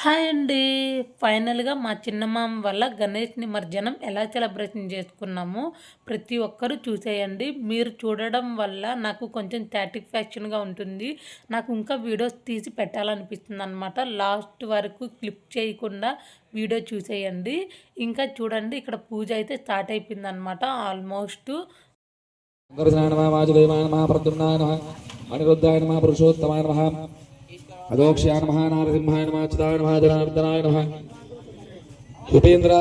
Hi అండి. ఫైనల్‌గా మా చిన్నమామ వల్ల గణేష్ నిమజ్జనం ఎలా సెలబ్రేషన్ చేసుకున్నామో ప్రతి ఒక్కరూ చూసేయండి. మీరు చూడడం వల్ల నాకు కొంచెం సాటిస్ఫాక్షన్‌గా ఉంటుంది. నాకు ఇంకా వీడియోస్ తీసి పెట్టాలనిపిస్తుందనమాట. లాస్ట్ వరకు క్లిప్ చేయకుండా వీడియో చూసేయండి. ఇంకా చూడండి, ఇక్కడ పూజ అయితే స్టార్ట్ అయిపోయిందనమాట ఆల్మోస్ట్. अदोक्षाय नमः नारसिंहाय नमः अच्युताय नमः जनार्दनाय नमः ఉపేంద్ర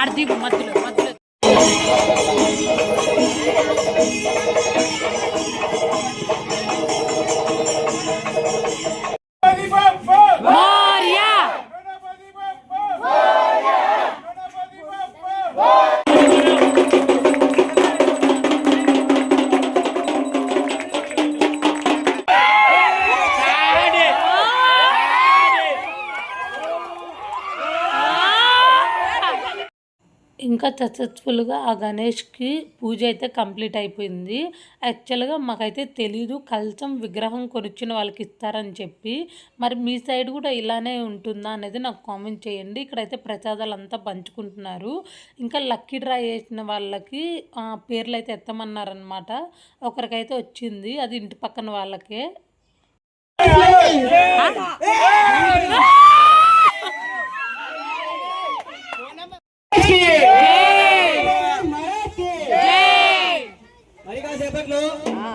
అర్ధి మధ్యలో ఇంకా సక్సెస్ఫుల్గా ఆ గణేష్కి పూజ అయితే కంప్లీట్ అయిపోయింది. యాక్చువల్గా మాకైతే తెలీదు కలశం విగ్రహం కొనిచ్చిన వాళ్ళకి ఇస్తారని చెప్పి. మరి మీ సైడ్ కూడా ఇలానే ఉంటుందా అనేది నాకు కామెంట్ చేయండి. ఇక్కడైతే ప్రసాదాలు అంతా పంచుకుంటున్నారు. ఇంకా లక్కీ డ్రా చేసిన వాళ్ళకి పేర్లు అయితే ఎత్తమన్నారనమాట. ఒకరికైతే వచ్చింది, అది ఇంటి పక్కన వాళ్ళకే.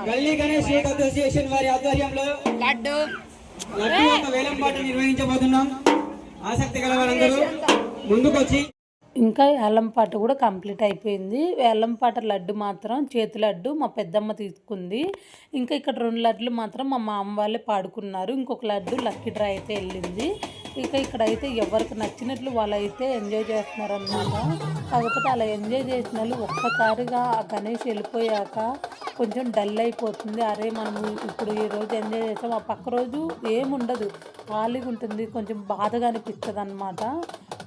గల్లీ గణేష్ అసోసియేషన్ వారి ఆధ్వర్యంలో లడ్డు వేలం పాట నిర్వహించబోతున్నాం. ఆసక్తి గల వారందరూ ముందుకొచ్చి. ఇంకా వేలంపాట కూడా కంప్లీట్ అయిపోయింది. వేలంపాట లడ్డు మాత్రం చేతి లడ్డు మా పెద్దమ్మ తీసుకుంది. ఇంకా ఇక్కడ 2 లడ్లు మాత్రం మా మామ వాళ్ళే పాడుకున్నారు. ఇంకొక లడ్డు లక్కీ డ్రా అయితే వెళ్ళింది. ఇక ఇక్కడైతే ఎవరికి నచ్చినట్లు వాళ్ళైతే ఎంజాయ్ చేస్తున్నారనమాట. కాకపోతే అలా ఎంజాయ్ చేసిన వాళ్ళు ఒక్కసారిగా ఆ గణేష్ వెళ్ళిపోయాక కొంచెం డల్ అయిపోతుంది. అరే మనం ఇప్పుడు ఈరోజు ఎంజాయ్ చేస్తాం, ఆ పక్క రోజు ఏముండదు, ఖాళీగా ఉంటుంది, కొంచెం బాధగా అనిపిస్తుంది అనమాట.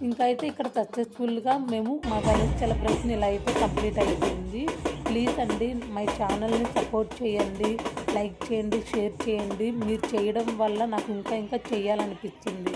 ఇంకా అయితే ఇక్కడ సక్సెస్ఫుల్గా మేము మా గణేష్ సెలబ్రేషన్ ఇలా అయితే కంప్లీట్ అయిపోయింది. ప్లీజ్ అండి మై ఛానల్ని సపోర్ట్ చేయండి, లైక్ చేయండి, షేర్ చేయండి. మీరు చేయడం వల్ల నాకు ఇంకా చేయాలనిపిస్తుంది.